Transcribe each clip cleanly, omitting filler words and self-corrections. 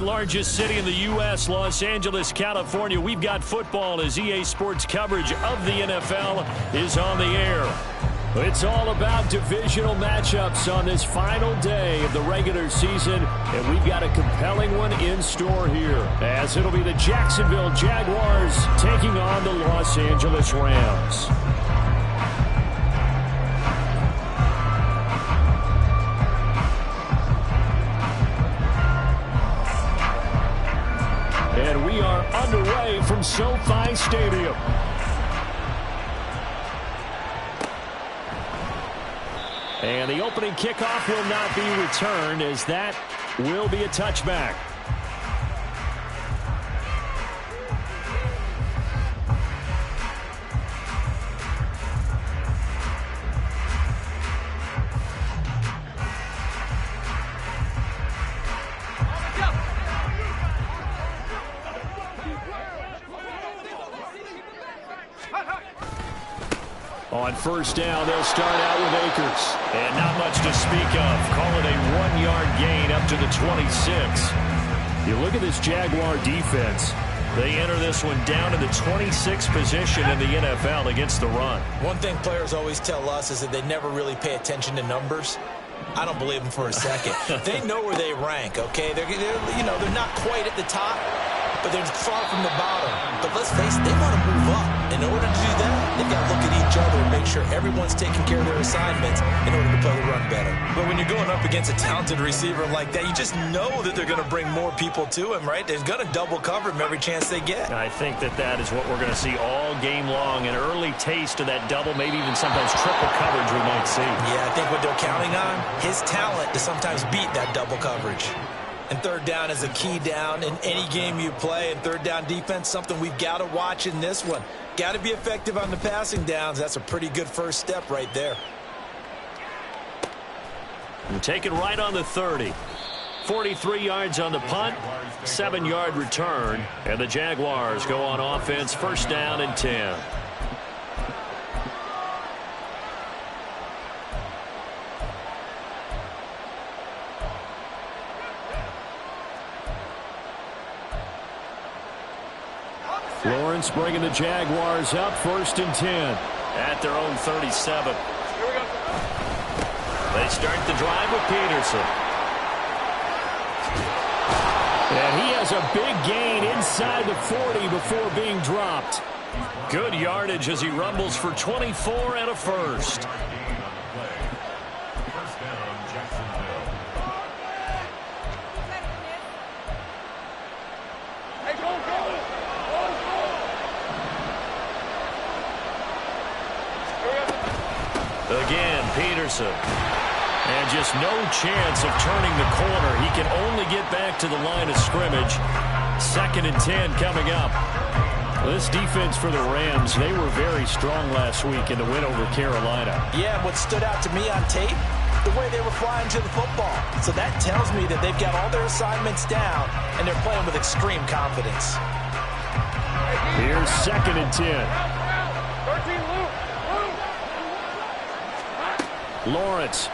largest city in the U.S., Los Angeles, California. We've got football as EA Sports coverage of the NFL is on the air. It's all about divisional matchups on this final day of the regular season, and we've got a compelling one in store here, as it'll be the Jacksonville Jaguars taking on the Los Angeles Rams. And we are underway from SoFi Stadium. And the opening kickoff will not be returned, as that will be a touchback. On first down, they'll start out with Akers. And not much to speak of. Call it a 1-yard gain up to the 26. You look at this Jaguar defense. They enter this one down to the 26th position in the NFL against the run. One thing players always tell us is that they never really pay attention to numbers. I don't believe them for a second. They know where they rank, okay? They're not quite at the top, but they're far from the bottom. But let's face it, they want to move up. In order to do that, they've got to look at each other and make sure everyone's taking care of their assignments in order to play the run better. But when you're going up against a talented receiver like that, you just know that they're going to bring more people to him, right? They're going to double cover him every chance they get. I think that is what we're going to see all game long. An early taste of that double, maybe even sometimes triple coverage we might see. Yeah, I think what they're counting on, his talent to sometimes beat that double coverage. And third down is a key down in any game you play. And third down defense, something we've got to watch in this one. Got to be effective on the passing downs. That's a pretty good first step right there. And take it right on the 30. 43 yards on the punt, 7-yard return. And the Jaguars go on offense, first down and 10. Lawrence bringing the Jaguars up, first and 10 at their own 37. They start the drive with Peterson. And he has a big gain inside the 40 before being dropped. Good yardage as he rumbles for 24 and a first. Again, Peterson. And just no chance of turning the corner. He can only get back to the line of scrimmage. Second and 10 coming up. This defense for the Rams, they were very strong last week in the win over Carolina. Yeah, what stood out to me on tape, the way they were flying to the football. So that tells me that they've got all their assignments down, and they're playing with extreme confidence. Here's second and 10. Lawrence.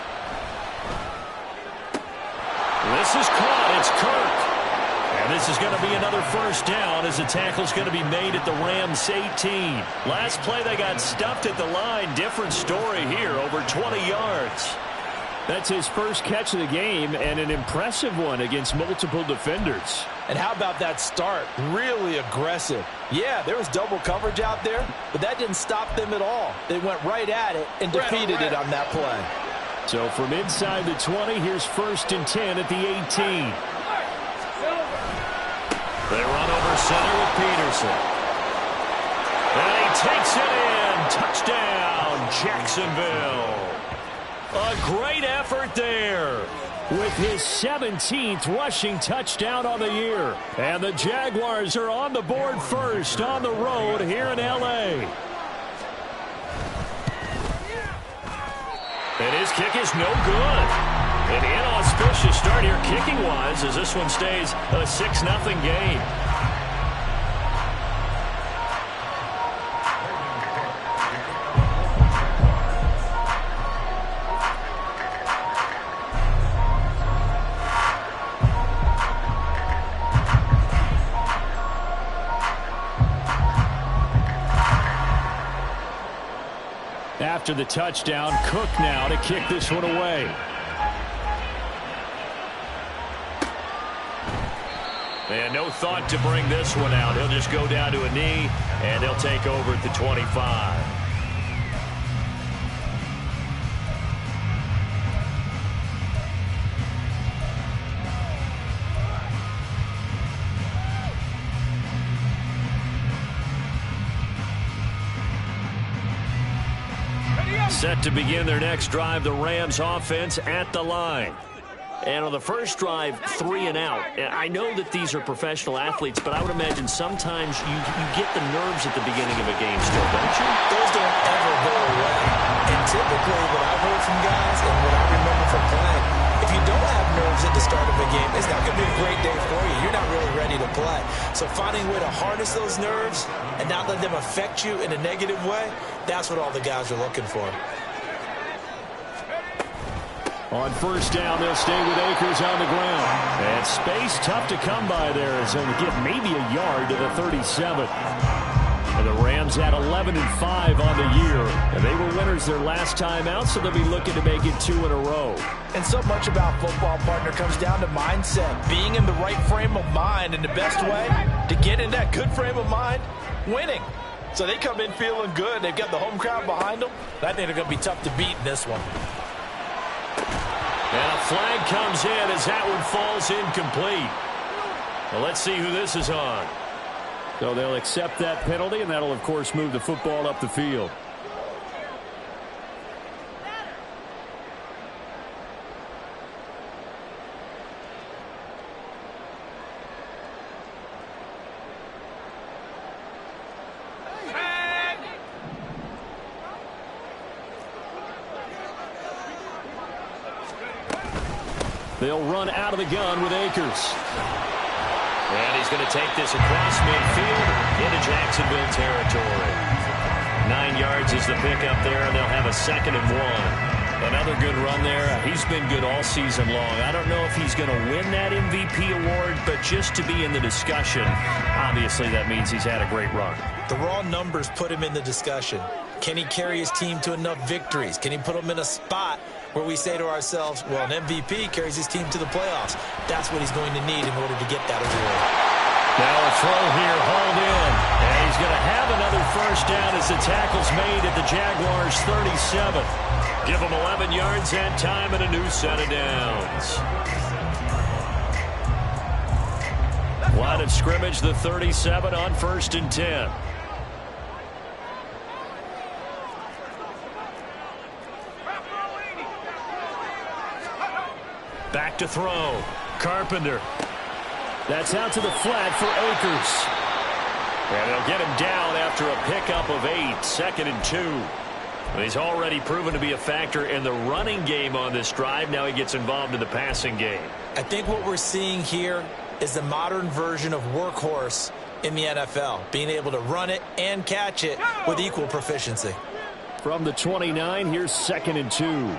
This is caught. It's Kirk. And this is going to be another first down as the tackle's going to be made at the Rams 18. Last play they got stuffed at the line. Different story here, over 20 yards. That's his first catch of the game and an impressive one against multiple defenders. And how about that start? Really aggressive. Yeah, there was double coverage out there, but that didn't stop them at all. They went right at it and defeated it on that play. So from inside the 20, here's first and 10 at the 18. They run over center with Peterson. And he takes it in. Touchdown, Jacksonville. A great effort there with his 17th rushing touchdown on the year. And the Jaguars are on the board first on the road here in L.A. And his kick is no good. An inauspicious start here kicking-wise as this one stays a 6-0 game. after the touchdown. Cook now to kick this one away. And no thought to bring this one out. He'll just go down to a knee, and he'll take over at the 25. Set to begin their next drive, the Rams offense at the line. And on the first drive, 3 and out. I know that these are professional athletes, but I would imagine sometimes you get the nerves at the beginning of a game still, don't you? Those don't ever go away. And typically, what I've heard from guys and what I remember from playing, if you don't have nerves at the start of a game, it's not going to be a great day for you. You're not really ready to play. So finding a way to harness those nerves and not let them affect you in a negative way, that's what all the guys are looking for. On first down, they'll stay with Akers on the ground. And space tough to come by there as they'll get maybe a yard to the 37. And the Rams had 11-5 on the year. And they were winners their last time out, so they'll be looking to make it 2 in a row. And so much about football, partner, comes down to mindset. Being in the right frame of mind, and the best way to get in that good frame of mind, winning. So they come in feeling good. They've got the home crowd behind them. I think they're going to be tough to beat in this one. And a flag comes in as that one falls incomplete. Well, let's see who this is on. So they'll accept that penalty, and that'll, of course, move the football up the field. They'll run out of the gun with Akers. And he's going to take this across midfield into Jacksonville territory. 9 yards is the pickup there, and they'll have a 2nd and 1. Another good run there. He's been good all season long. I don't know if he's going to win that MVP award, but just to be in the discussion, obviously that means he's had a great run. The raw numbers put him in the discussion. Can he carry his team to enough victories? Can he put them in a spot where we say to ourselves, well, an MVP carries his team to the playoffs. That's what he's going to need in order to get that award. Now a throw here, hauled in. And he's going to have another first down as the tackle's made at the Jaguars' 37. Give them 11 yards that time and a new set of downs. Line of scrimmage, the 37 on 1st and 10. Back to throw. Carpenter. That's out to the flat for Akers. And they'll get him down after a pickup of 8. 2nd and 2. He's already proven to be a factor in the running game on this drive. Now he gets involved in the passing game. I think what we're seeing here is the modern version of workhorse in the NFL. Being able to run it and catch it with equal proficiency. From the 29, here's 2nd and 2.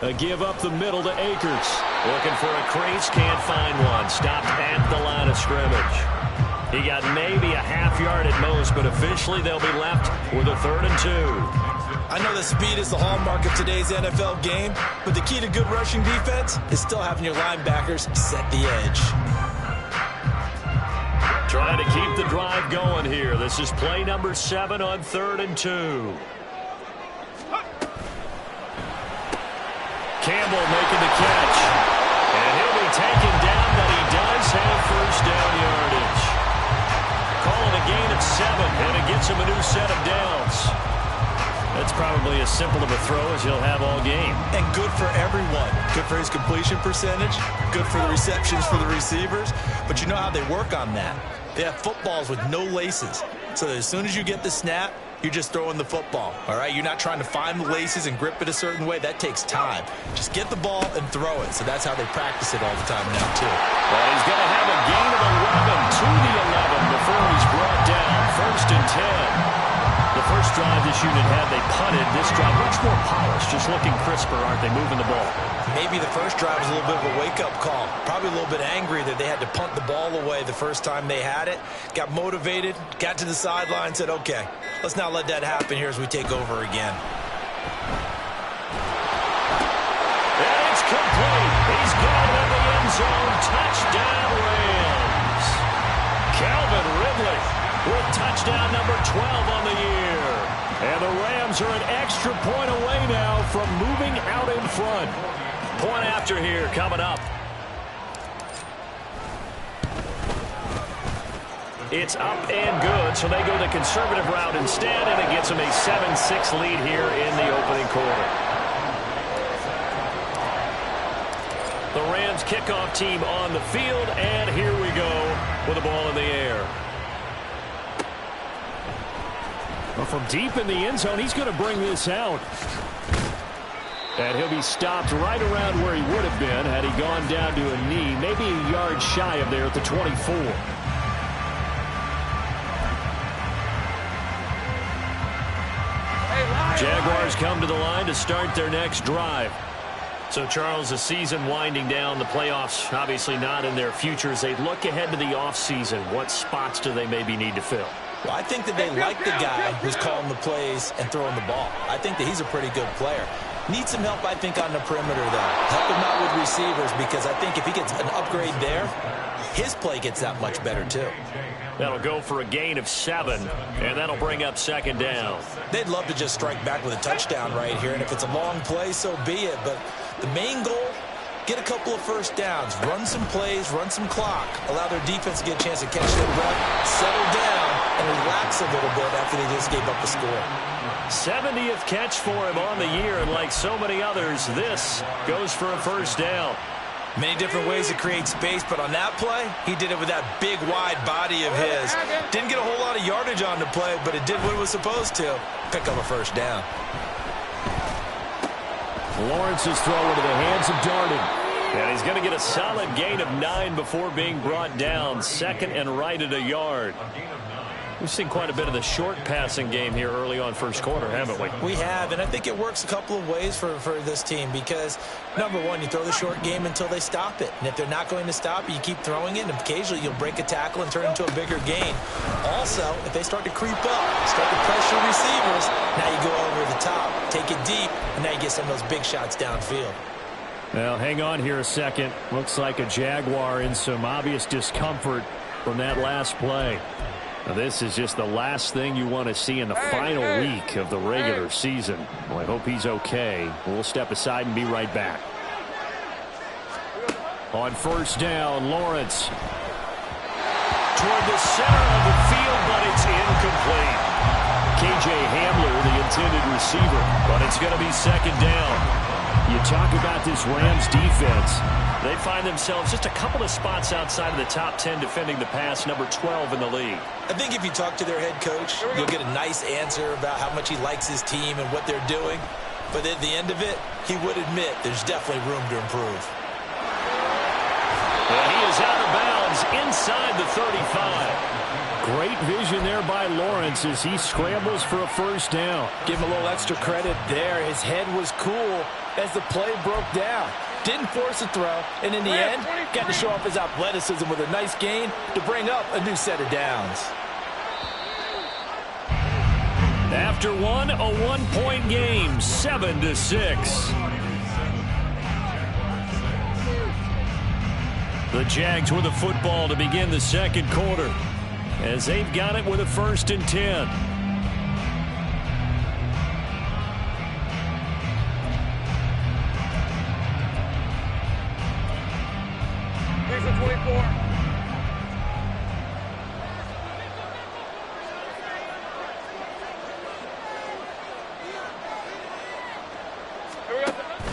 A give up the middle to Akers. Looking for a crease, can't find one. Stopped at the line of scrimmage. He got maybe a half yard at most, but officially they'll be left with a 3rd and 2. I know that speed is the hallmark of today's NFL game, but the key to good rushing defense is still having your linebackers set the edge. Trying to keep the drive going here. This is play number 7 on 3rd and 2. Campbell making the catch. And he'll be taken down, but he does have first down yardage. Calling a gain of 7, and it gets him a new set of downs. That's probably as simple of a throw as he'll have all game. And good for everyone. Good for his completion percentage. Good for the receptions for the receivers. But you know how they work on that. They have footballs with no laces. So that as soon as you get the snap, you're just throwing the football, all right? You're not trying to find the laces and grip it a certain way. That takes time. Just get the ball and throw it. So that's how they practice it all the time now, too. Well, he's going to have a gain of 11 to the 11 before he's brought down. 1st and 10. The first drive this unit had, they punted. This drive, much more polished, just looking crisper, aren't they, moving the ball? Maybe the first drive was a little bit of a wake-up call. Probably a little bit angry that they had to punt the ball away the first time they had it. Got motivated, got to the sideline, said, okay, let's not let that happen here as we take over again. And it's complete. He's got it in the end zone. Touchdown, Rams. Calvin Ridley with touchdown number 12 on the year. And the Rams are an extra point away now from moving out in front. Point after here coming up. It's up and good, so they go the conservative route instead, and it gets them a 7-6 lead here in the opening quarter. The Rams kickoff team on the field, and here we go with the ball in the air. Well, from deep in the end zone, he's going to bring this out. And he'll be stopped right around where he would have been had he gone down to a knee, maybe a yard shy of there at the 24. Jaguars come to the line to start their next drive. So, Charles, the season winding down, the playoffs obviously not in their future. As they look ahead to the offseason, what spots do they maybe need to fill? Well, I think that they like the guy who's calling the plays and throwing the ball. I think that he's a pretty good player. Needs some help, I think, on the perimeter, though. Help him out with receivers, because I think if he gets an upgrade there, his play gets that much better, too. That'll go for a gain of 7, and that'll bring up second down. They'd love to just strike back with a touchdown right here, and if it's a long play, so be it. But the main goal, get a couple of first downs, run some plays, run some clock, allow their defense to get a chance to catch their breath, settle down, and relax a little bit after they just gave up the score. 70th catch for him on the year, and like so many others, this goes for a first down. Many different ways to create space, but on that play, he did it with that big, wide body of his. Didn't get a whole lot of yardage on the play, but it did what it was supposed to. Pick up a first down. Lawrence's throw into the hands of Darden. And he's going to get a solid gain of 9 before being brought down. Second and right at a yard. We've seen quite a bit of the short passing game here early on first quarter, haven't we? We have, and I think it works a couple of ways for this team because, number one, you throw the short game until they stop it. And if they're not going to stop it, you keep throwing it, and occasionally you'll break a tackle and turn it into a bigger gain. Also, if they start to creep up, start to pressure receivers, now you go over the top, take it deep, and now you get some of those big shots downfield. Well, hang on here a second. Looks like a Jaguar in some obvious discomfort from that last play. Now, this is just the last thing you want to see in the final week of the regular season. Well, I hope he's okay. We'll step aside and be right back. On first down, Lawrence. Toward the center of the field, but it's incomplete. KJ Hamler, the intended receiver, but it's going to be second down. You talk about this Rams defense. They find themselves just a couple of spots outside of the top 10 defending the pass, number 12 in the league. I think if you talk to their head coach, you'll get a nice answer about how much he likes his team and what they're doing. But at the end of it, he would admit there's definitely room to improve. And he is out of bounds inside the 35. Great vision there by Lawrence as he scrambles for a first down. Give him a little extra credit there. His head was cool as the play broke down. Didn't force a throw, and in the end, got to show off his athleticism with a nice gain to bring up a new set of downs. After one, a one-point game, 7-6. The Jags with the football to begin the second quarter, as they've got it with a 1st and 10. Here's the 24.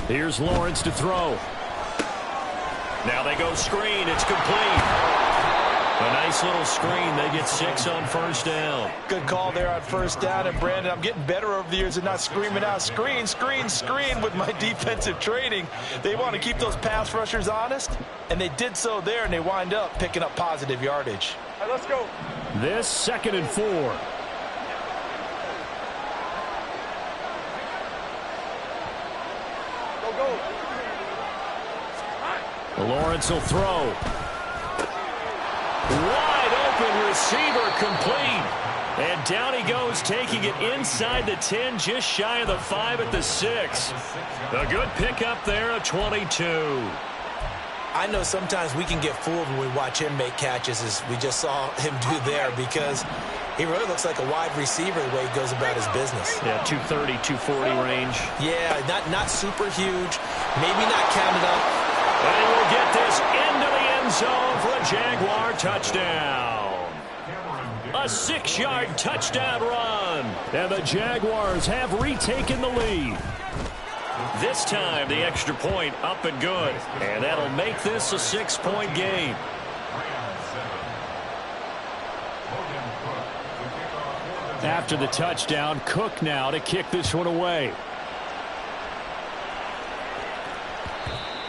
Here's Lawrence to throw. Now they go screen. It's complete. A nice little screen. They get 6 on first down. Good call there on first down. And, Brandon, I'm getting better over the years and not screaming out, screen, screen, screen with my defensive training. They want to keep those pass rushers honest, and they did so there, and they wind up picking up positive yardage. All right, let's go. This 2nd and 4. Lawrence will throw. Wide open receiver complete. And down he goes, taking it inside the 10, just shy of the 5 at the 6. A good pickup there, a 22. I know sometimes we can get fooled when we watch him make catches, as we just saw him do there, because he really looks like a wide receiver the way he goes about his business. Yeah, 230, 240 range. Yeah, not super huge, maybe not counted up. And he will get this into the end zone for a Jaguar touchdown. A 6-yard touchdown run. And the Jaguars have retaken the lead. This time, the extra point up and good. And that'll make this a 6-point game. After the touchdown, Cook now to kick this one away.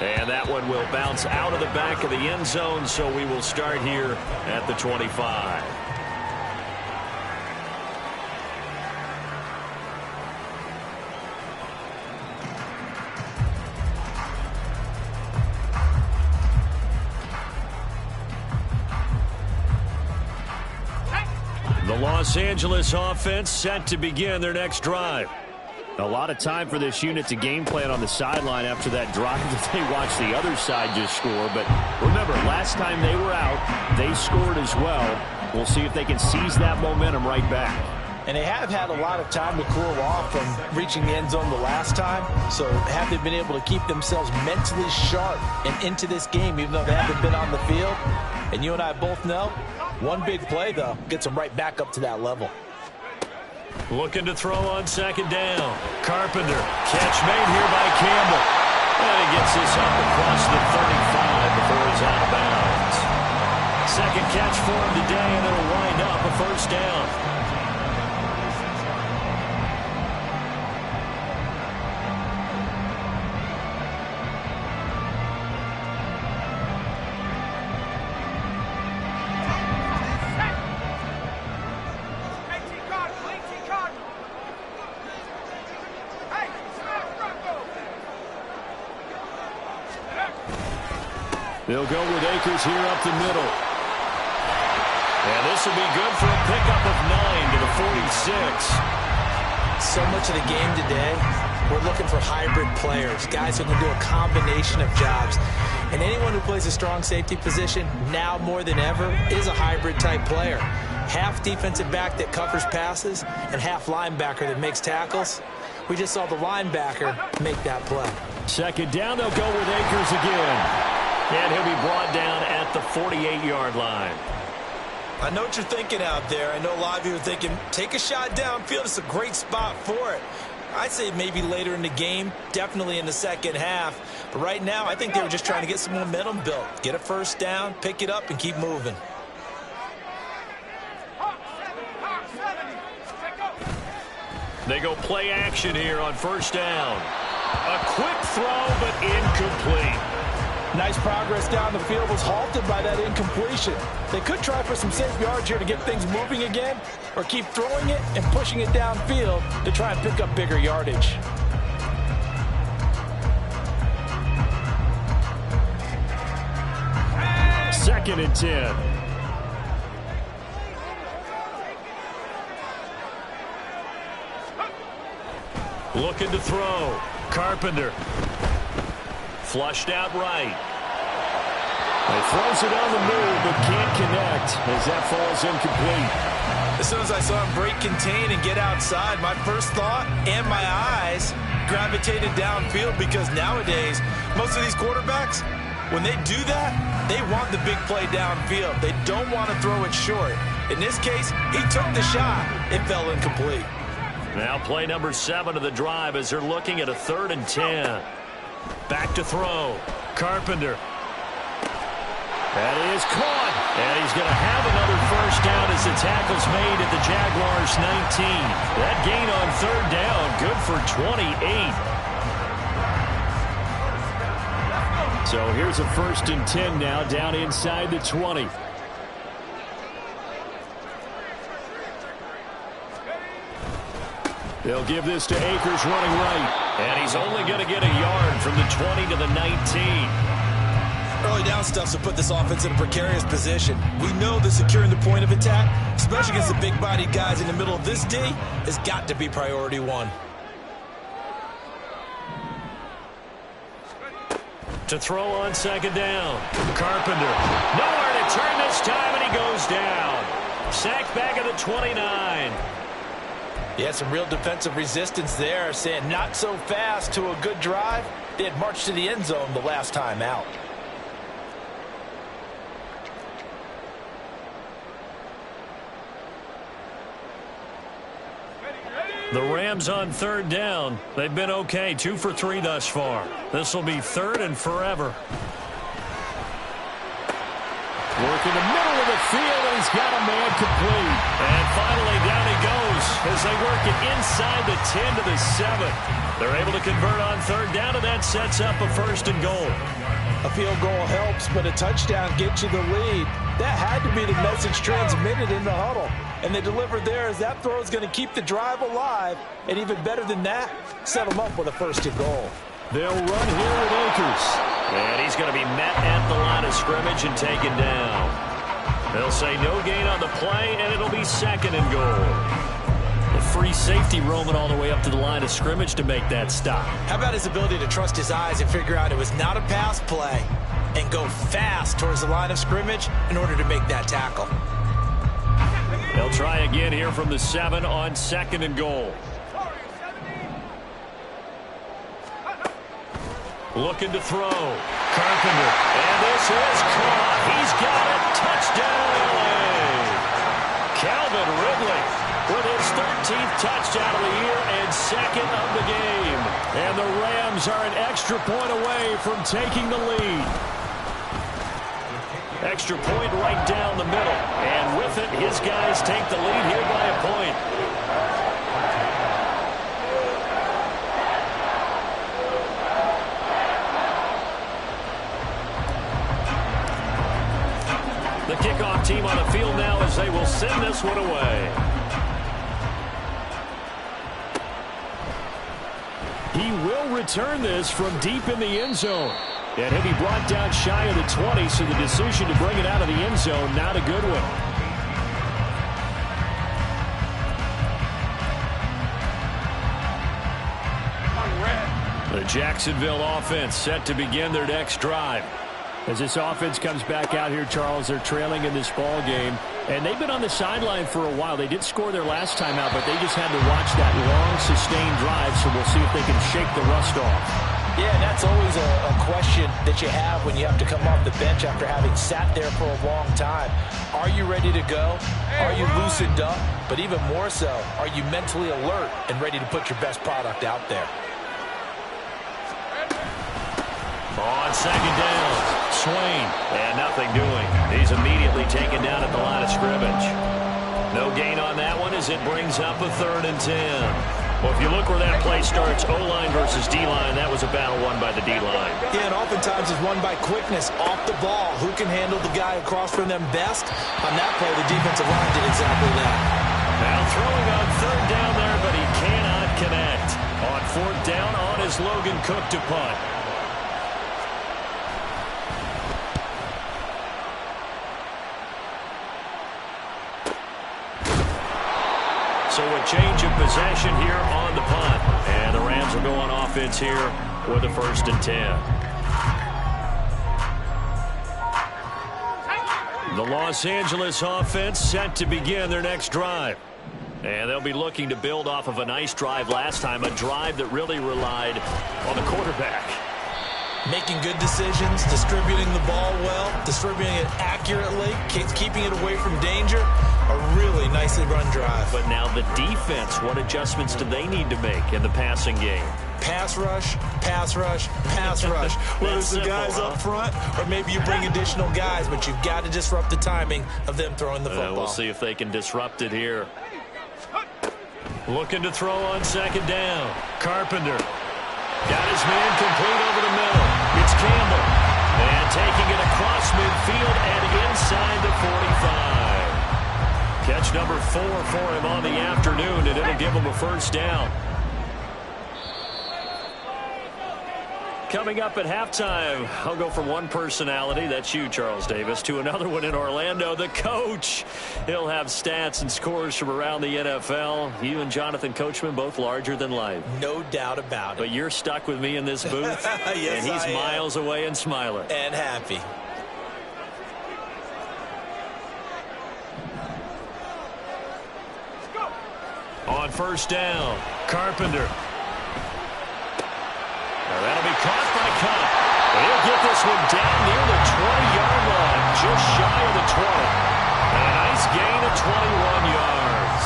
And that one will bounce out of the back of the end zone, so we will start here at the 25. The Los Angeles offense set to begin their next drive. A lot of time for this unit to game plan on the sideline after that drive that they watched the other side just score. But remember, last time they were out, they scored as well. We'll see if they can seize that momentum right back. And they have had a lot of time to cool off from reaching the end zone the last time. So have they been able to keep themselves mentally sharp and into this game, even though they haven't been on the field? And you and I both know, one big play, though, gets them right back up to that level. Looking to throw on second down. Carpenter. Catch made here by Campbell. And he gets this up across the 35 before he's out of bounds. Second catch for him today, and it'll wind up a first down. They'll go with Akers here up the middle. And this will be good for a pickup of 9 to the 46. So much of the game today, we're looking for hybrid players, guys who can do a combination of jobs. And anyone who plays a strong safety position, now more than ever, is a hybrid type player. Half defensive back that covers passes and half linebacker that makes tackles. We just saw the linebacker make that play. Second down, they'll go with Akers again. And he'll be brought down at the 48-yard line. I know what you're thinking out there. I know a lot of you are thinking, take a shot downfield. It's a great spot for it. I'd say maybe later in the game, definitely in the second half. But right now, I think they were just trying to get some momentum built. Get a first down, pick it up, and keep moving. They go play action here on first down. A quick throw, but incomplete. Nice progress down the field, was halted by that incompletion. They could try for some safe yards here to get things moving again, or keep throwing it and pushing it downfield to try and pick up bigger yardage. Second and 10. Looking to throw. Carpenter. Flushed out right. He throws it on the move, but can't connect as that falls incomplete. As soon as I saw him break contain and get outside, my first thought and my eyes gravitated downfield, because nowadays, most of these quarterbacks, when they do that, they want the big play downfield. They don't want to throw it short. In this case, he took the shot. It fell incomplete. Now play number 7 of the drive as they're looking at a 3rd and 10. Back to throw. Carpenter. That is caught. And he's going to have another first down as the tackle's made at the Jaguars 19. That gain on 3rd down, good for 28. So here's a 1st and 10 now, down inside the 20. They'll give this to Akers running right. And he's only going to get a yard from the 20 to the 19. Early down stuff will put this offense in a precarious position. We know that securing the point of attack, especially against the big-bodied guys in the middle of this D, has got to be priority one. To throw on second down. Carpenter. Nowhere to turn this time, and he goes down. Sacked back at the 29. Yeah, some real defensive resistance there, saying not so fast to a good drive. They had marched to the end zone the last time out. The Rams on third down. They've been okay, 2 for 3 thus far. This will be third and forever. Work in the middle of the field, and he's got a man complete. And finally, down he goes as they work it inside the 10 to the 7. They're able to convert on third down, and that sets up a first and goal. A field goal helps, but a touchdown gets you the lead. That had to be the message transmitted in the huddle. And they delivered there as that throw is going to keep the drive alive. And even better than that, set them up with a first and goal. They'll run here with Akers. And he's going to be met at the line of scrimmage and taken down. They'll say no gain on the play, and it'll be second and goal. The free safety roaming all the way up to the line of scrimmage to make that stop. How about his ability to trust his eyes and figure out it was not a pass play and go fast towards the line of scrimmage in order to make that tackle. They'll try again here from the 7 on second and goal. Looking to throw. Carpenter. And this is caught. He's got it. Touchdown, LA. Calvin Ridley with his 13th touchdown of the year and second of the game. And the Rams are an extra point away from taking the lead. Extra point right down the middle. And with it, his guys take the lead here by a point. The kickoff team on the field now as they will send this one away. He will return this from deep in the end zone. And he'll be brought down shy of the 20, so the decision to bring it out of the end zone, not a good one. The Jacksonville offense set to begin their next drive. As this offense comes back out here, Charles, they're trailing in this ball game. And they've been on the sideline for a while. They did score their last time out, but they just had to watch that long, sustained drive, so we'll see if they can shake the rust off. Yeah, that's always a question that you have when you have to come off the bench after having sat there for a long time. Are you ready to go? Are you loosened up? But even more so, are you mentally alert and ready to put your best product out there? On second down, Swain, and nothing doing. He's immediately taken down at the line of scrimmage. No gain on that one as it brings up a 3rd and 10. Well, if you look where that play starts, O-line versus D-line, that was a battle won by the D-line. Yeah, and oftentimes it's won by quickness off the ball. Who can handle the guy across from them best? On that play, the defensive line did exactly that. Now throwing on 3rd down there, but he cannot connect. On 4th down, on is Logan Cook to punt. So a change of possession here on the punt. And the Rams will go on offense here with a 1st and 10. The Los Angeles offense set to begin their next drive. And they'll be looking to build off of a nice drive last time, a drive that really relied on the quarterback. Making good decisions, distributing the ball well, distributing it accurately, keeping it away from danger. A really nicely run drive. But now the defense, what adjustments do they need to make in the passing game? Pass rush, pass rush, pass rush. Whether it's the guys up front or maybe you bring additional guys, but you've got to disrupt the timing of them throwing the football. We'll see if they can disrupt it here. Looking to throw on second down. Carpenter. Got his man complete over the middle. It's Campbell. And taking it across midfield and inside the 45. Catch number 4 for him on the afternoon, and it'll give him a 1st down. Coming up at halftime, I'll go from one personality, that's you, Charles Davis, to another one in Orlando, the coach. He'll have stats and scores from around the NFL. You and Jonathan Coachman, both larger than life. No doubt about it. But you're stuck with me in this booth, yes, and he's miles away and smiling. And happy. On first down, Carpenter. Now that'll be caught by Cup. He'll get this one down near the 20-yard line, just shy of the 20. And a nice gain of 21 yards.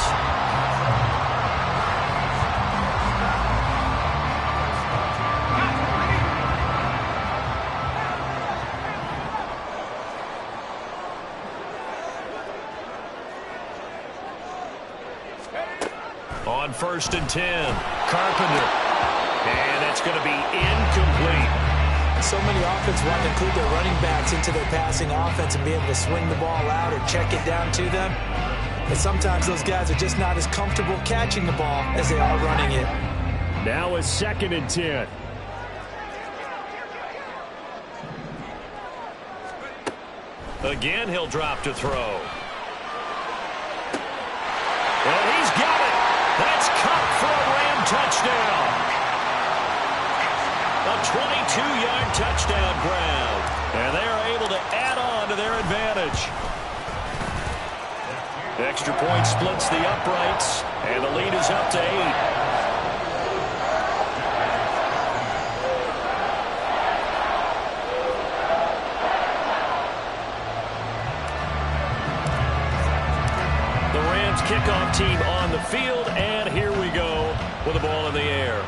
On first and 10, Carpenter. And that's going to be incomplete. So many offenses want to include their running backs into their passing offense and be able to swing the ball out or check it down to them. But sometimes those guys are just not as comfortable catching the ball as they are running it. Now a 2nd and 10. Again, he'll drop to throw. And he's got it. That's Cup for a Ram touchdown. A 22-yard touchdown grab. And they are able to add on to their advantage. The extra point splits the uprights, and the lead is up to 8. Kickoff team on the field, and here we go with the ball in the air.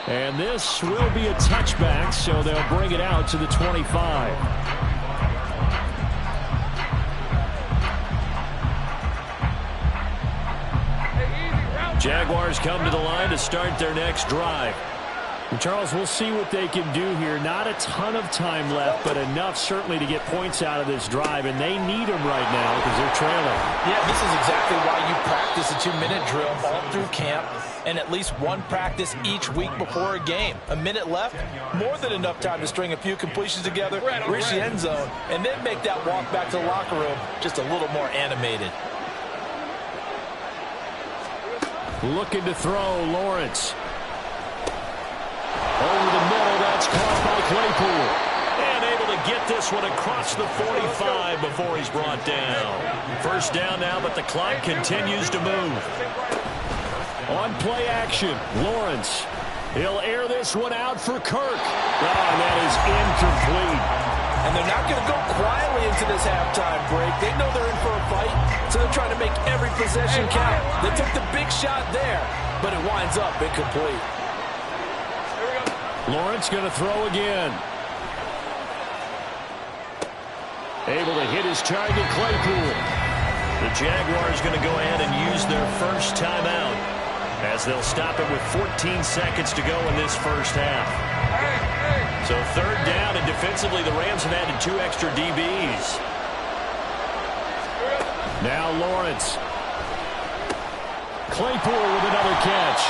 And this will be a touchback, so they'll bring it out to the 25. Jaguars come to the line to start their next drive. And Charles, we'll see what they can do here. Not a ton of time left, but enough certainly to get points out of this drive, and they need them right now because they're trailing. Yeah, this is exactly why you practice a 2-minute drill all through camp and at least one practice each week before a game. A minute left, more than enough time to string a few completions together, reach the end zone, and then make that walk back to the locker room just a little more animated. Looking to throw, Lawrence. Over the middle, that's caught by Claypool. And able to get this one across the 45 before he's brought down. First down now, but the clock continues to move. On play action, Lawrence. He'll air this one out for Kirk. And that is incomplete. And they're not going to go quietly into this halftime break. They know they're in for a fight, so they're trying to make every possession count. They took the big shot there, but it winds up incomplete. Lawrence going to throw again. Able to hit his target, Claypool. The Jaguars going to go ahead and use their first timeout as they'll stop it with 14 seconds to go in this first half. So third down, and defensively the Rams have added 2 extra DBs. Now Lawrence. Claypool with another catch.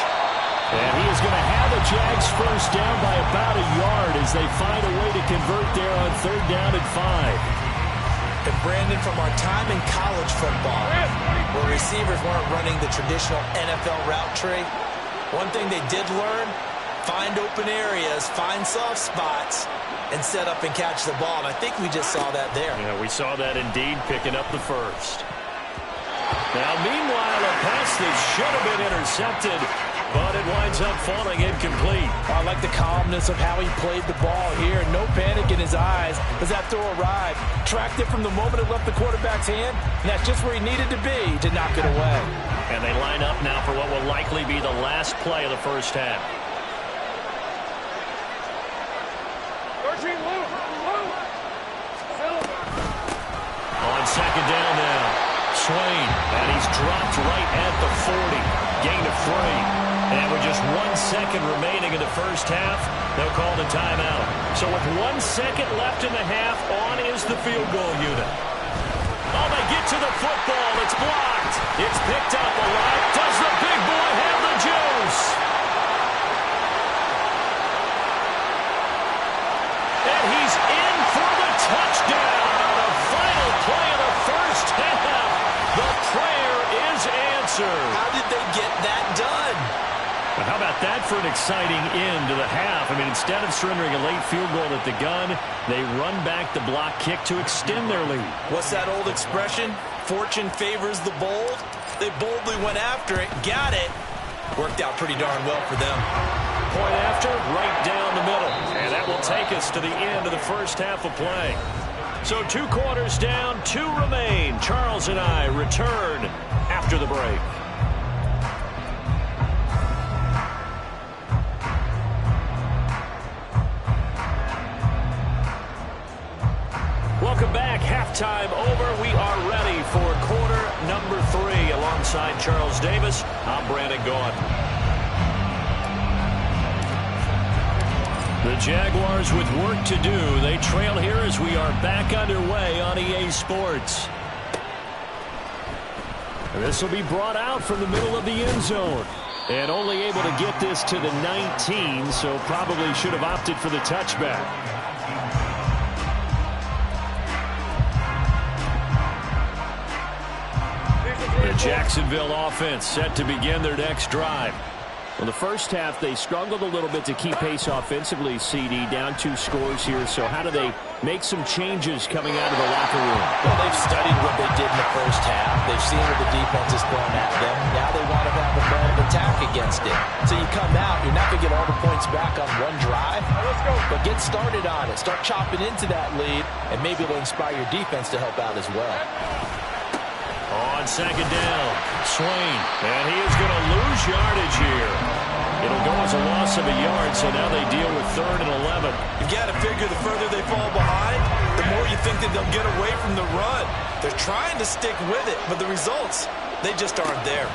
And he is going to have the Jags first down by about a yard as they find a way to convert there on third down and 5. And Brandon, from our time in college football, where receivers weren't running the traditional NFL route tree, one thing they did learn, find open areas, find soft spots, and set up and catch the ball. And I think we just saw that there. Yeah, we saw that indeed, picking up the first. Now, meanwhile, a pass that should have been intercepted, but it winds up falling incomplete. I like the calmness of how he played the ball here. No panic in his eyes as that throw arrived. Tracked it from the moment it left the quarterback's hand, and that's just where he needed to be to knock it away. And they line up now for what will likely be the last play of the first half. On second down now, Swain, and he's dropped right at the 40. Gain of 3. And with just 1 second remaining in the first half, they'll call the timeout. So with 1 second left in the half, on is the field goal unit. Oh, they get to the football. It's blocked. It's picked up alive. Does the big boy have the juice? answer. How did they get that done? But how about that for an exciting end to the half? I mean, instead of surrendering a late field goal at the gun, they run back the block kick to extend their lead. What's that old expression? Fortune favors the bold. They boldly went after it, got it. Worked out pretty darn well for them. Point after, right down the middle. And that will take us to the end of the first half of play. So 2 quarters down, 2 remain. Charles and I return after the break. Welcome back. Halftime over. We are ready for quarter number 3. Alongside Charles Davis, I'm Brandon Gaudin. The Jaguars with work to do. They trail here as we are back underway on EA Sports. This will be brought out from the middle of the end zone. And only able to get this to the 19, so probably should have opted for the touchback. The Jacksonville offense set to begin their next drive. Well, the first half, they struggled a little bit to keep pace offensively, CD, down 2 scores here. So how do they make some changes coming out of the locker room? Well, they've studied what they did in the first half. They've seen what the defense is throwing at them. Now they want to have a plan of attack against it. So you come out, you're not going to get all the points back on one drive. Let's go. But get started on it. Start chopping into that lead, and maybe it'll inspire your defense to help out as well. On second down, Swain, and he is going to lose yardage here. It'll go as a loss of a yard, so now they deal with 3rd and 11. You've got to figure the further they fall behind, the more you think that they'll get away from the run. They're trying to stick with it, but the results, they just aren't there.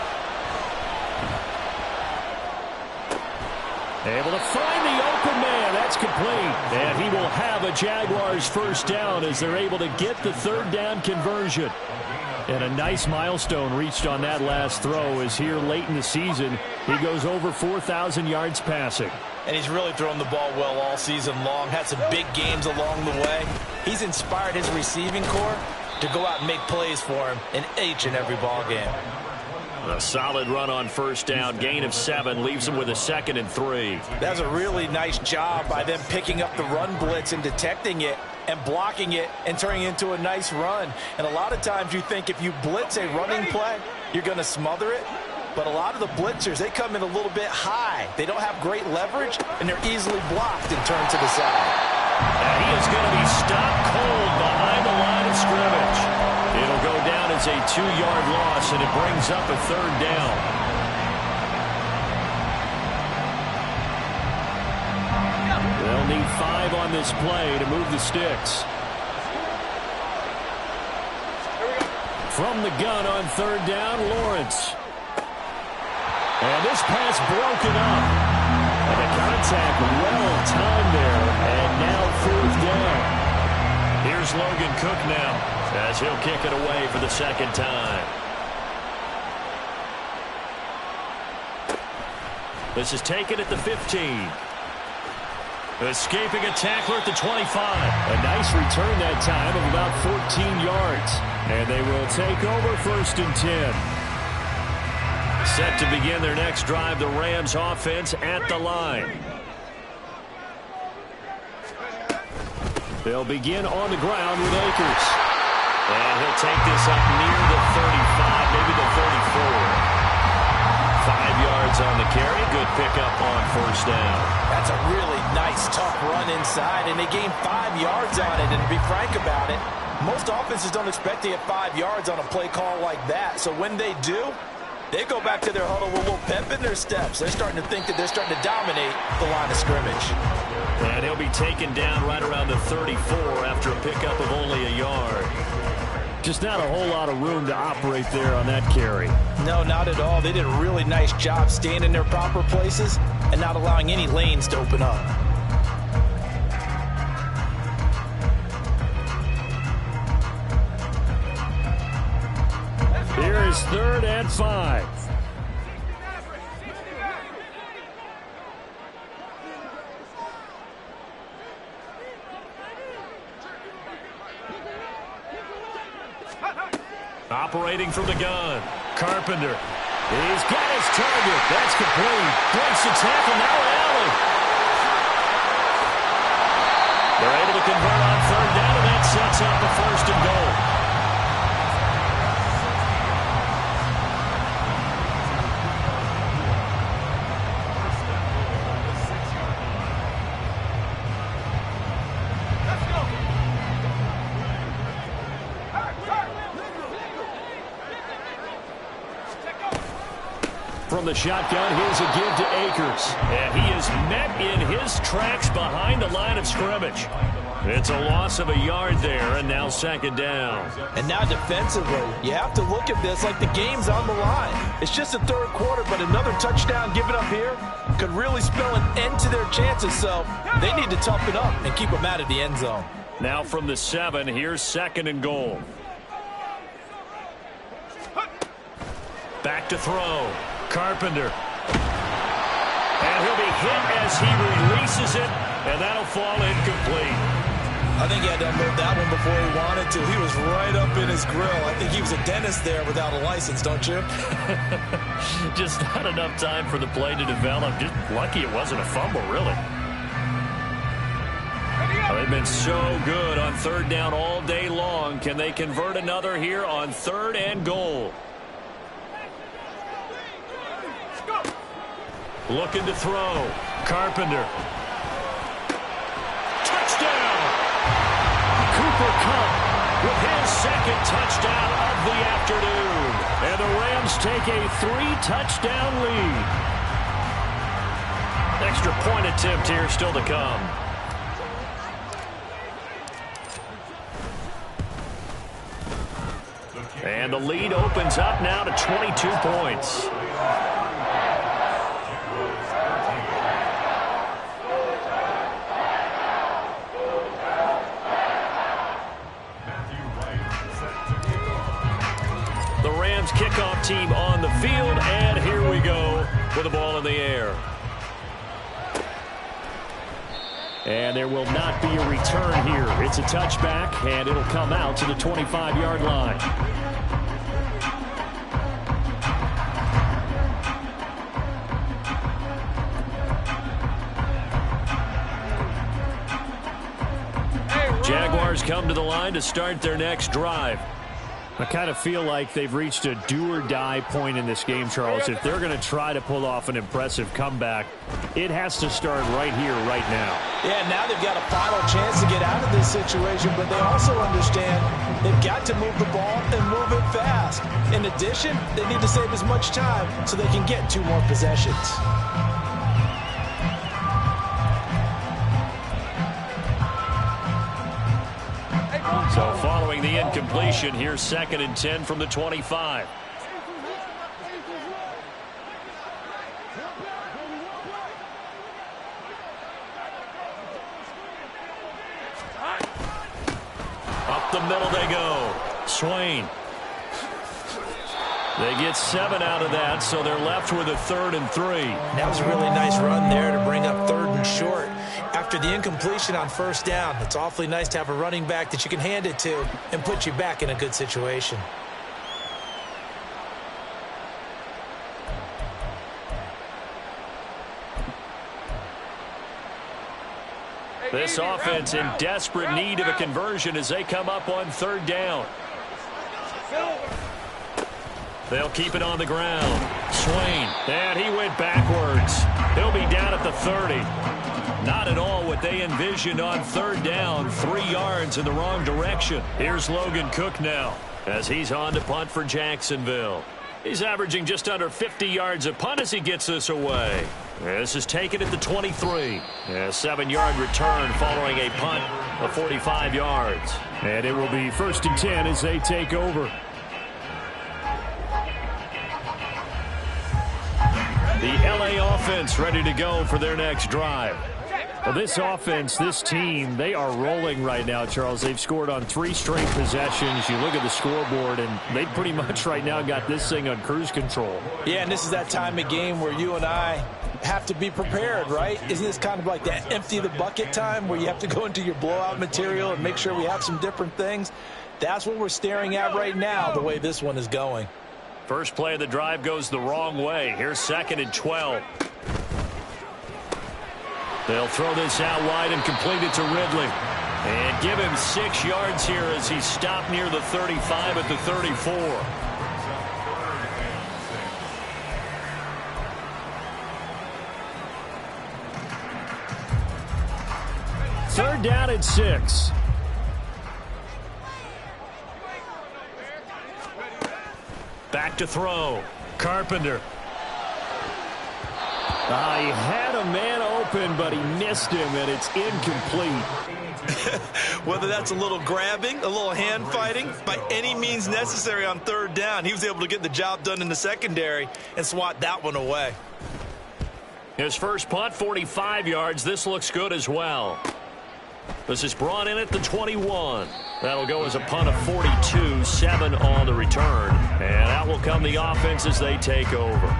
Able to find the open man. That's complete. And he will have a Jaguars first down as they're able to get the 3rd down conversion. And a nice milestone reached on that last throw as here late in the season, he goes over 4,000 yards passing. And he's really thrown the ball well all season long. Had some big games along the way. He's inspired his receiving corps to go out and make plays for him in each and every ball game. A solid run on first down. Gain of 7 leaves him with a 2nd and 3. That's a really nice job by them picking up the run blitz and detecting it and blocking it and turning it into a nice run. And a lot of times you think if you blitz a running play, you're going to smother it. But a lot of the blitzers, they come in a little bit high. They don't have great leverage, and they're easily blocked and turned to the side. And he is going to be stopped cold behind the line of scrimmage. It'll go down as a 2-yard loss, and it brings up a 3rd down. They'll need 5 on this play to move the sticks. From the gun on 3rd down, Lawrence. And this pass broken up. And the contact well timed there. And now 4th down. Here's Logan Cook now as he'll kick it away for the 2nd time. This is taken at the 15. Escaping a tackler at the 25. A nice return that time of about 14 yards. And they will take over 1st and 10. Set to begin their next drive, the Rams offense at the line. They'll begin on the ground with Akers. And he'll take this up near the 35, maybe the 34. 5 yards on the carry. Good pickup on 1st down. That's a really nice, tough run inside, and they gained 5 yards on it. And to be frank about it, most offenses don't expect to get 5 yards on a play call like that. So when they do, they go back to their huddle with a little pep in their steps. They're starting to think that they're starting to dominate the line of scrimmage. And he'll be taken down right around the 34 after a pickup of only a yard. Just not a whole lot of room to operate there on that carry. No, not at all. They did a really nice job staying in their proper places and not allowing any lanes to open up. Here is 3rd and 5. Operating from the gun, Carpenter. He's got his target. That's complete. Breaks the tackle. Now Allen. They're able to convert on third down, and that sets up the first and goal. From the shotgun, here's a give to Akers. And he is met in his tracks behind the line of scrimmage. It's a loss of a yard there, and now second down. And now defensively, you have to look at this like the game's on the line. It's just the third quarter, but another touchdown given up here could really spell an end to their chances. So they need to toughen up and keep them out of the end zone. Now from the 7, here's second and goal. Back to throw. Carpenter. And he'll be hit as he releases it, and that'll fall incomplete. I think he had to unload that one before he wanted to. He was right up in his grill. I think he was a dentist there without a license, don't you? Just not enough time for the play to develop. Just lucky it wasn't a fumble, really. They've been so good on third down all day long. Can they convert another here on third and goal? Looking to throw. Carpenter. Touchdown! Cooper Kupp with his second touchdown of the afternoon. And the Rams take a 3-touchdown lead. Extra point attempt here still to come. And the lead opens up now to 22 points. Kickoff team on the field, and here we go with the ball in the air. And there will not be a return here. It's a touchback, and it'll come out to the 25-yard line. Jaguars come to the line to start their next drive. I kind of feel like they've reached a do-or-die point in this game, Charles. If they're going to try to pull off an impressive comeback, it has to start right here, right now. Yeah, now they've got a final chance to get out of this situation, but they also understand they've got to move the ball and move it fast. In addition, they need to save as much time so they can get 2 more possessions. So following the incompletion, here's 2nd and 10 from the 25. Up the middle they go. Swain. They get 7 out of that, so they're left with a 3rd and 3. That was a really nice run there to bring up 3rd and short. After the incompletion on 1st down, it's awfully nice to have a running back that you can hand it to and put you back in a good situation. This offense in desperate need of a conversion as they come up on 3rd down. They'll keep it on the ground. Swain, and he went backwards. He'll be down at the 30. Not at all what they envisioned on 3rd down. 3 yards in the wrong direction. Here's Logan Cook now as he's on to punt for Jacksonville. He's averaging just under 50 yards a punt as he gets this away. This is taken at the 23. A 7-yard return following a punt of 45 yards. And it will be 1st and 10 as they take over. The LA offense ready to go for their next drive. Well, this offense, this team, they are rolling right now, Charles. They've scored on 3 straight possessions. You look at the scoreboard, and they pretty much right now got this thing on cruise control. Yeah, and this is that time of game where you and I have to be prepared, right? Isn't this kind of like that empty the bucket time where you have to go into your blowout material and make sure we have some different things? That's what we're staring at right now, the way this one is going. First play of the drive goes the wrong way. Here's 2nd and 12. They'll throw this out wide and complete it to Ridley. And give him 6 yards here as he stopped near the 35 at the 34. Third down and 6. Back to throw. Carpenter. He had a man open, but he missed him, and it's incomplete. Whether that's a little grabbing, a little hand fighting, by any means necessary on 3rd down, he was able to get the job done in the secondary and swat that one away. His first punt, 45 yards. This looks good as well. This is brought in at the 21. That'll go as a punt of 42, 7 on the return. And out will come the offense as they take over.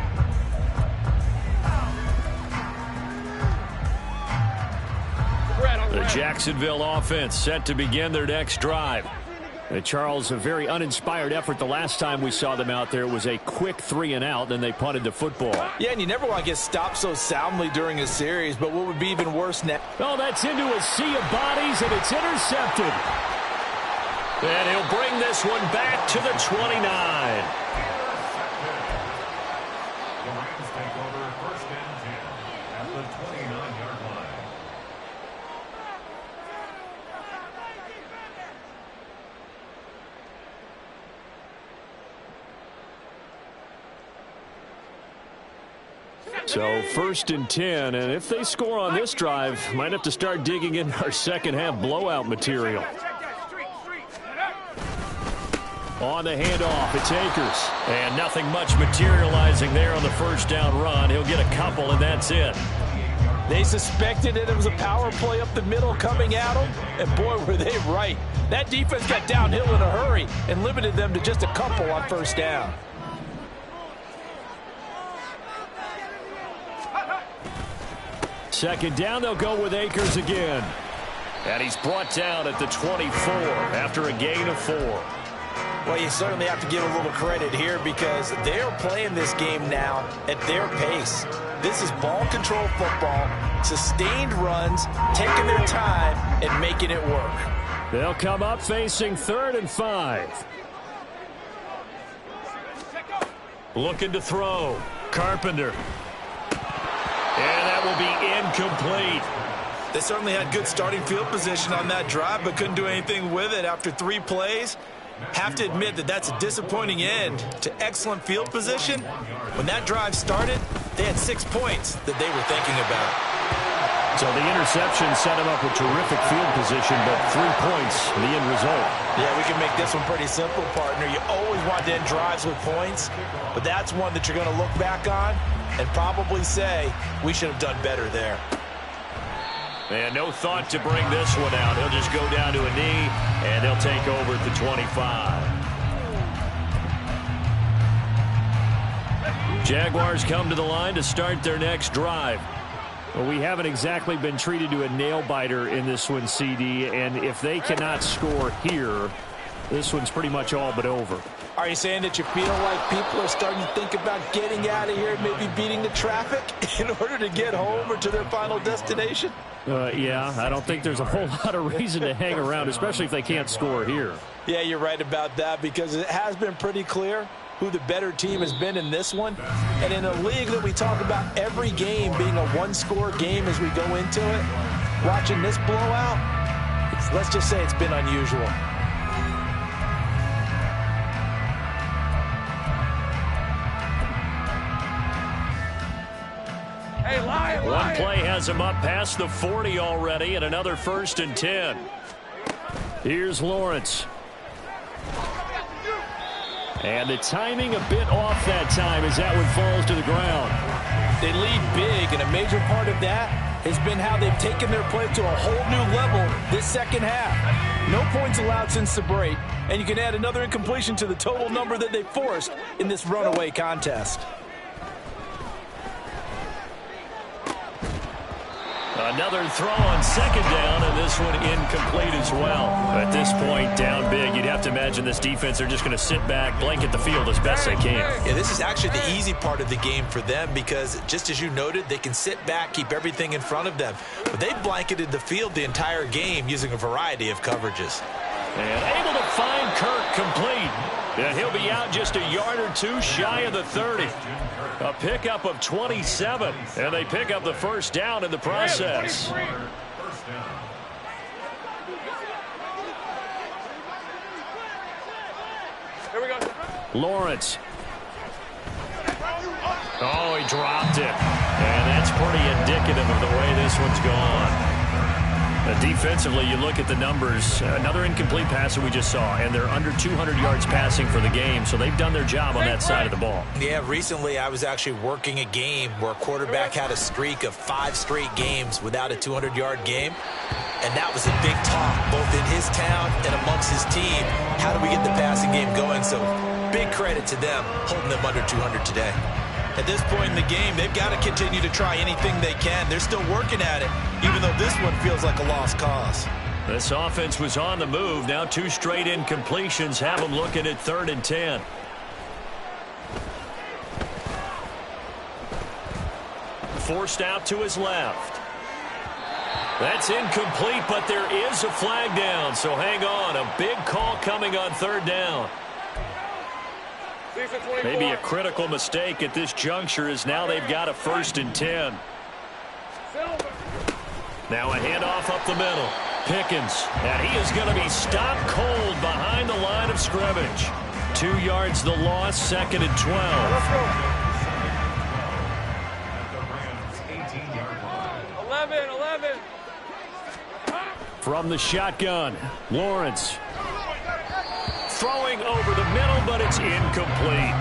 The Jacksonville offense set to begin their next drive. Charles, a very uninspired effort the last time we saw them out there. It was a quick 3-and-out, then they punted the football. Yeah, and you never want to get stopped so soundly during a series, but what would be even worse now? Oh, that's into a sea of bodies, and it's intercepted. And he'll bring this one back to the 29. So 1st and 10, and if they score on this drive, might have to start digging in our second half blowout material. On the handoff, it's Akers. And nothing much materializing there on the first down run. He'll get a couple, and that's it. They suspected that it was a power play up the middle coming at them, and boy, were they right. That defense got downhill in a hurry and limited them to just a couple on 1st down. Second down, they'll go with Akers again. And he's brought down at the 24 after a gain of 4. Well, you certainly have to give a little credit here because they're playing this game now at their pace. This is ball control football, sustained runs, taking their time and making it work. They'll come up facing 3rd and 5. Looking to throw. Carpenter. And that will be incomplete. They certainly had good starting field position on that drive, but couldn't do anything with it after 3 plays. Have to admit that that's a disappointing end to excellent field position. When that drive started, they had 6 points that they were thinking about. So the interception set him up with terrific field position, but 3 points, the end result. Yeah, we can make this one pretty simple, partner. You always want to end drives with points, but that's one that you're going to look back on and probably say, we should have done better there. And no thought to bring this one out. He'll just go down to a knee, and he'll take over at the 25. Jaguars come to the line to start their next drive. Well, we haven't exactly been treated to a nail-biter in this one, CD, and if they cannot score here, this one's pretty much all but over. Are you saying that you feel like people are starting to think about getting out of here, maybe beating the traffic in order to get home or to their final destination? Yeah, I don't think there's a whole lot of reason to hang around, especially if they can't score here. Yeah, you're right about that because it has been pretty clear who the better team has been in this one. And in a league that we talk about every game being a one-score game as we go into it, watching this blowout, let's just say it's been unusual. Hey, Lion, One play has him up past the 40 already, and another 1st and 10. Here's Lawrence. And the timing a bit off that time as that one falls to the ground. They lead big, and a major part of that has been how they've taken their play to a whole new level this second half. No points allowed since the break, and you can add another incompletion to the total number that they forced in this runaway contest. Another throw on 2nd down, and this this one incomplete as well. At this point, down big, you'd have to imagine this defense, they're just going to sit back, blanket the field as best they can. Yeah, this is actually the easy part of the game for them because, just as you noted, they can sit back, keep everything in front of them. But they blanketed the field the entire game using a variety of coverages. And able to find Kirk complete. And he'll be out just a yard or two shy of the 30. A pickup of 27. And they pick up the first down in the process. Here we go. Lawrence. Oh, he dropped it. And that's pretty indicative of the way this one's gone. Defensively, you look at the numbers. Another incomplete pass that we just saw, and they're under 200 yards passing for the game, so they've done their job on that side of the ball. Yeah, recently I was actually working a game where a quarterback had a streak of 5 straight games without a 200-yard game, and that was a big talk both in his town and amongst his team. How do we get the passing game going? So big credit to them holding them under 200 today. At this point in the game, they've got to continue to try anything they can. They're still working at it, even though this one feels like a lost cause. This offense was on the move. Now 2 straight incompletions have them looking at 3rd and 10. Forced out to his left. That's incomplete, but there is a flag down, so hang on. A big call coming on 3rd down. Maybe a critical mistake at this juncture is now they've got a 1st and 10. Now a handoff up the middle. Pickens, and he is going to be stopped cold behind the line of scrimmage. 2 yards the loss, 2nd and 12. Let's go. 11. From the shotgun, Lawrence. Throwing over the middle, but it's incomplete.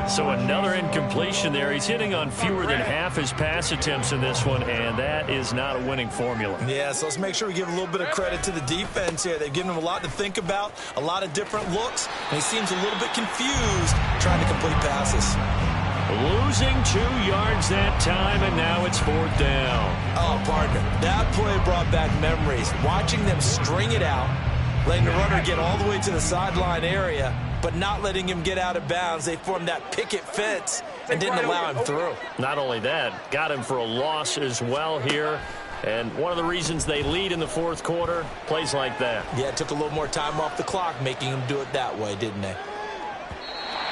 So another incompletion there. He's hitting on fewer than half his pass attempts in this one, and that is not a winning formula. Yeah, so let's make sure we give a little bit of credit to the defense here. They've given him a lot to think about, a lot of different looks, and he seems a little bit confused trying to complete passes. Losing 2 yards that time, and now it's 4th down. Oh, partner, that play brought back memories. Watching them string it out, letting the runner get all the way to the sideline area, but not letting him get out of bounds. They formed that picket fence and didn't allow him through. Not only that, got him for a loss as well here. And one of the reasons they lead in the 4th quarter, plays like that. Yeah, it took a little more time off the clock making him do it that way, didn't they?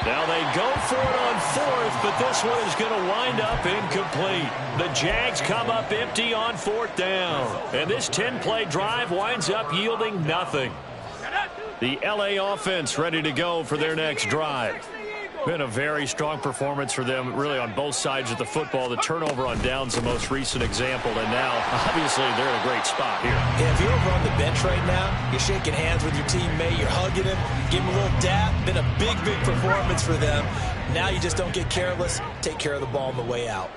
Now they go for it on 4th, but this one is going to wind up incomplete. The Jags come up empty on 4th down. And this 10-play drive winds up yielding nothing. The LA offense ready to go for their next drive. Been a very strong performance for them, really, on both sides of the football. The turnover on downs, the most recent example, and now, obviously, they're in a great spot here. Yeah, if you're over on the bench right now, you're shaking hands with your teammate, you're hugging him, give him a little dap. Been a big, big performance for them. Now you just don't get careless. Take care of the ball on the way out.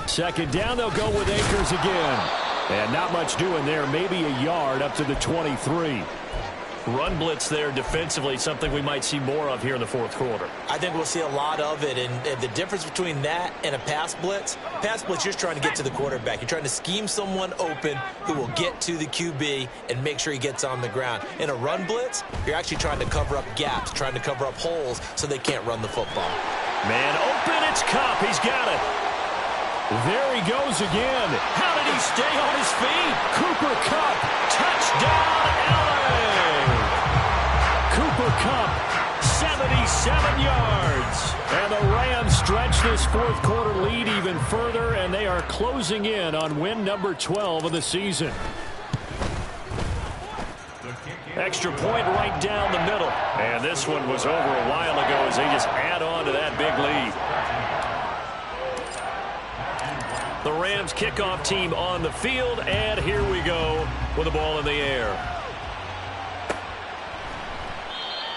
2nd down, they'll go with Akers again. And not much doing there, maybe a yard up to the 23. Run blitz there defensively, something we might see more of here in the 4th quarter. I think we'll see a lot of it, and the difference between that and a pass blitz, you're just trying to get to the quarterback. You're trying to scheme someone open who will get to the QB and make sure he gets on the ground. In a run blitz, you're actually trying to cover up gaps, trying to cover up holes so they can't run the football. Man open, it's Kupp. He's got it. There he goes again. How did he stay on his feet? Cooper Kupp. Touchdown, LA. Cooper Kupp, 77 yards. And the Rams stretch this 4th quarter lead even further, and they are closing in on win number 12 of the season. Extra point right down the middle. And this one was over a while ago as they just add on to that big lead. The Rams kickoff team on the field, and here we go with the ball in the air.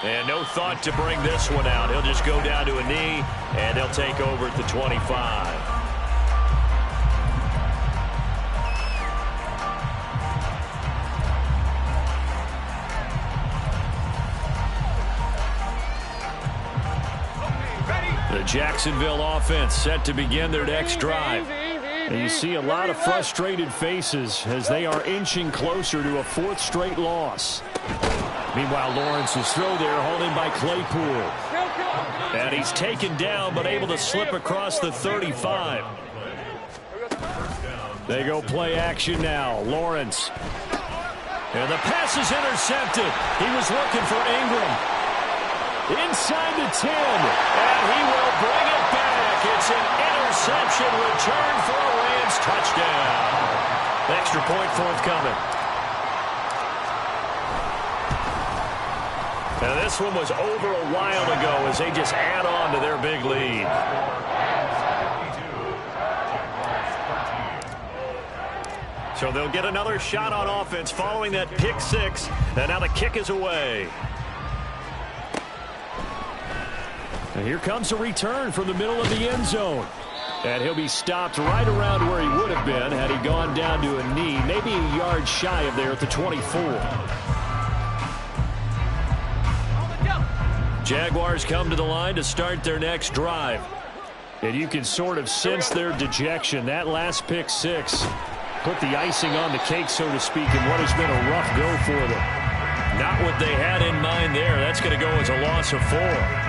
And no thought to bring this one out. He'll just go down to a knee, and they'll take over at the 25. The Jacksonville offense set to begin their next drive. And you see a lot of frustrated faces as they are inching closer to a 4th straight loss. Meanwhile, Lawrence's throw there, hauled in by Claypool. And he's taken down, but able to slip across the 35. They go play action now. Lawrence. And the pass is intercepted. He was looking for Ingram. Inside the 10. And he will bring it back. It's an interception return for a Rams touchdown. Extra point forthcoming. Now this one was over a while ago as they just add on to their big lead. So they'll get another shot on offense following that pick 6. And now the kick is away. And here comes a return from the middle of the end zone. And he'll be stopped right around where he would have been had he gone down to a knee, maybe a yard shy of there at the 24. Jaguars come to the line to start their next drive. And you can sort of sense their dejection. That last pick 6 put the icing on the cake, so to speak, in what has been a rough go for them. Not what they had in mind there. That's going to go as a loss of 4.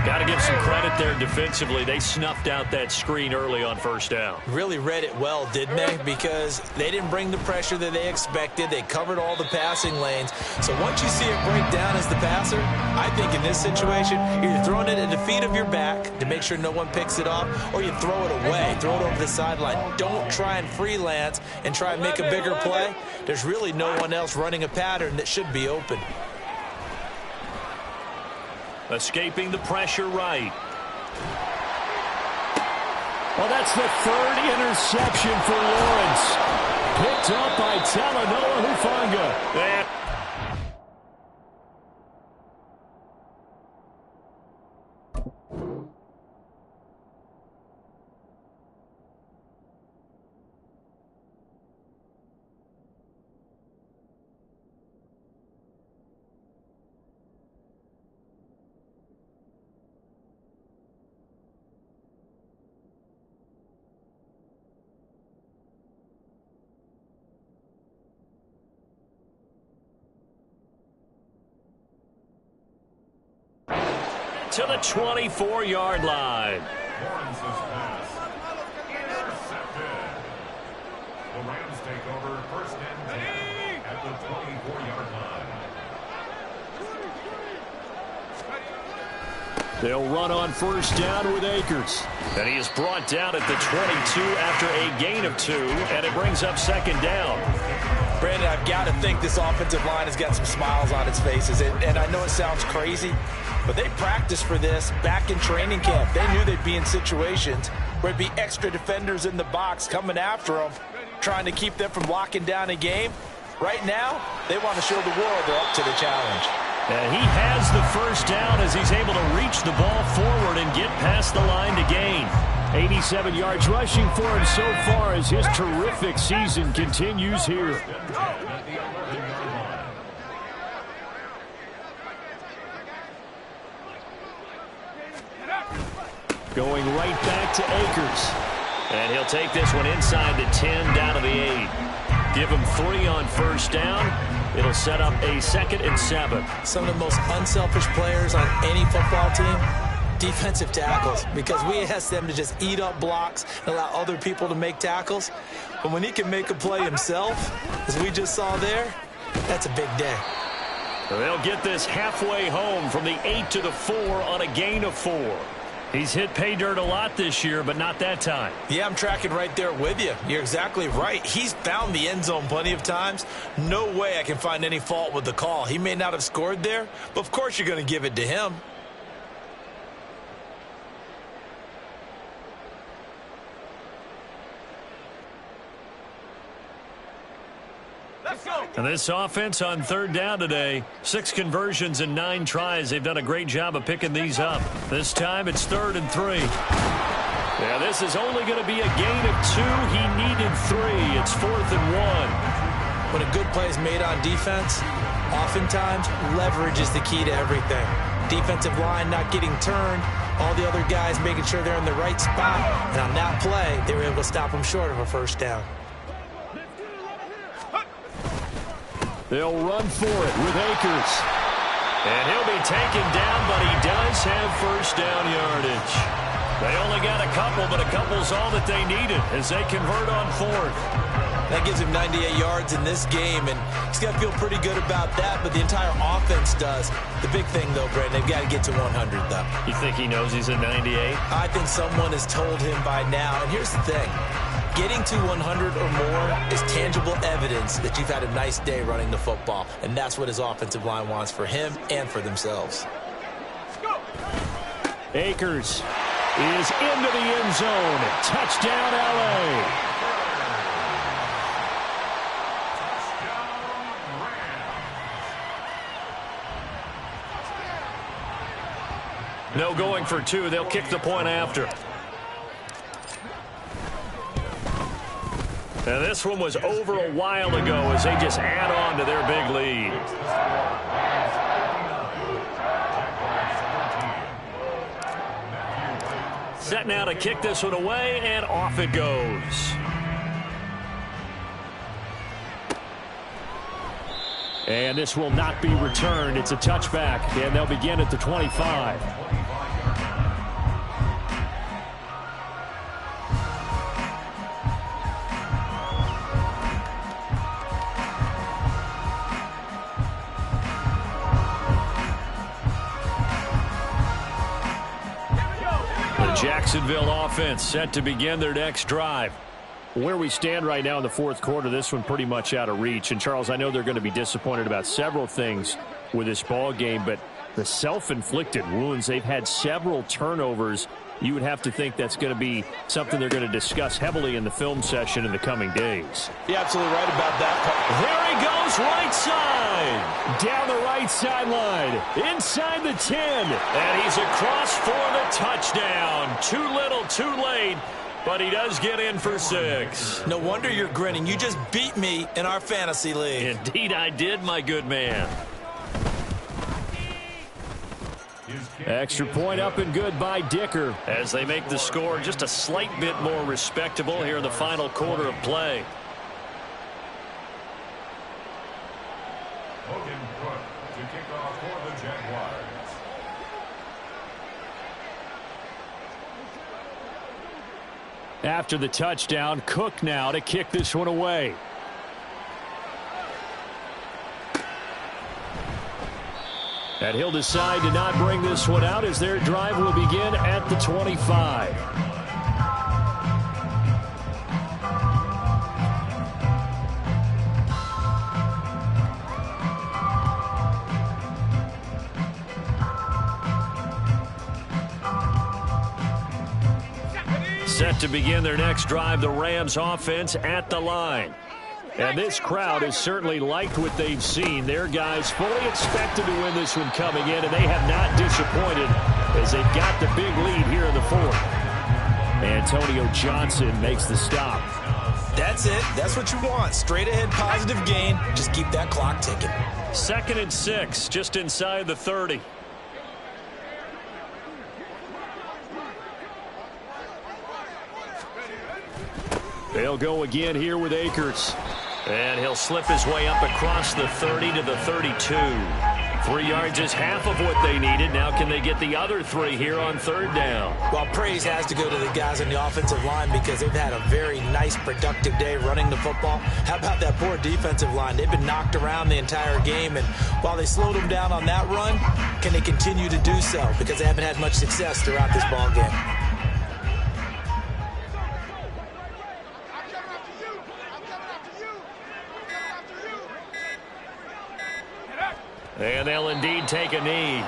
Got to give some credit there defensively. They snuffed out that screen early on first down. Really read it well, didn't they? Because they didn't bring the pressure that they expected. They covered all the passing lanes. So once you see it break down as the passer, I think in this situation, you're throwing it at the feet of your back to make sure no one picks it off, or you throw it away, throw it over the sideline. Don't try and freelance and try and make a bigger play. There's really no one else running a pattern that should be open. Escaping the pressure right. Well, that's the 3rd interception for Lawrence. Picked up by Talanoa Hufanga. To the 24-yard line. Lawrence's pass intercepted. The Rams take over 1st and 10 at the 24-yard line. They'll run on first down with Akers. And he is brought down at the 22 after a gain of 2, and it brings up 2nd down. Brandon, I've got to think this offensive line has got some smiles on its faces. And I know it sounds crazy, but they practiced for this back in training camp. They knew they'd be in situations where there'd be extra defenders in the box coming after them, trying to keep them from locking down a game. Right now, they want to show the world they're up to the challenge. And he has the first down as he's able to reach the ball forward and get past the line to gain. 87 yards rushing for him so far as his terrific season continues here. Going right back to Akers. And he'll take this one inside the 10 down to the 8. Give him 3 on first down. It'll set up a 2nd and 7. Some of the most unselfish players on any football team, defensive tackles, because we ask them to just eat up blocks and allow other people to make tackles. But when he can make a play himself, as we just saw there, that's a big day. They'll get this halfway home from the 8 to the 4 on a gain of 4. He's hit pay dirt a lot this year, but not that time. Yeah, I'm tracking right there with you. You're exactly right. He's found the end zone plenty of times. No way I can find any fault with the call. He may not have scored there, but of course you're going to give it to him. And this offense on 3rd down today, 6 conversions and 9 tries. They've done a great job of picking these up. This time it's 3rd and 3. Yeah, this is only going to be a gain of 2. He needed 3. It's 4th and 1. When a good play is made on defense, oftentimes leverage is the key to everything. Defensive line not getting turned, all the other guys making sure they're in the right spot. And on that play, they were able to stop him short of a first down. They'll run for it with Akers. And he'll be taken down, but he does have first down yardage. They only got a couple, but a couple's all that they needed as they convert on fourth. That gives him 98 yards in this game, and he's got to feel pretty good about that, but the entire offense does. The big thing, though, Brandon, they've got to get to 100, though. You think he knows he's at 98? I think someone has told him by now, and here's the thing. Getting to 100 or more is tangible evidence that you've had a nice day running the football, and that's what his offensive line wants for him and for themselves. Akers is into the end zone. Touchdown, L.A. No going for two. They'll kick the point after. And this one was over a while ago as they just add on to their big lead. Set now to kick this one away, and off it goes. And this will not be returned. It's a touchback, and they'll begin at the 25. The Jacksonville offense set to begin their next drive. Where we stand right now in the fourth quarter, this one pretty much out of reach. And, Charles, I know they're going to be disappointed about several things with this ball game, but the self-inflicted wounds, they've had several turnovers. You would have to think that's going to be something they're going to discuss heavily in the film session in the coming days. You're absolutely right about that. There he goes, right side. Down the right sideline. Inside the 10. And he's across for the touchdown. Too little, too late. But he does get in for 6. No wonder you're grinning. You just beat me in our fantasy league. Indeed I did, my good man. Extra point up and good by Dicker as they make the score just a slight bit more respectable here in the final quarter of play. Logan Cook to kick off for the Jaguars. After the touchdown, Cook now to kick this one away. And he'll decide to not bring this one out as their drive will begin at the 25. Set to begin their next drive, the Rams offense at the line. And this crowd has certainly liked what they've seen. Their guys fully expected to win this one coming in, and they have not disappointed as they've got the big lead here in the fourth. Antonio Johnson makes the stop. That's it. That's what you want. Straight ahead positive gain. Just keep that clock ticking. 2nd and 6, just inside the 30. They'll go again here with Akers. And he'll slip his way up across the 30 to the 32. 3 yards is half of what they needed. Now can they get the other 3 here on 3rd down? Well, praise has to go to the guys on the offensive line because they've had a very nice, productive day running the football. How about that poor defensive line? They've been knocked around the entire game, and while they slowed them down on that run, can they continue to do so? Because they haven't had much success throughout this ball game. And they'll indeed take a knee.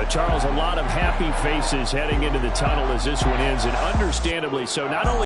Charles, a lot of happy faces heading into the tunnel as this one ends, and understandably so. Not only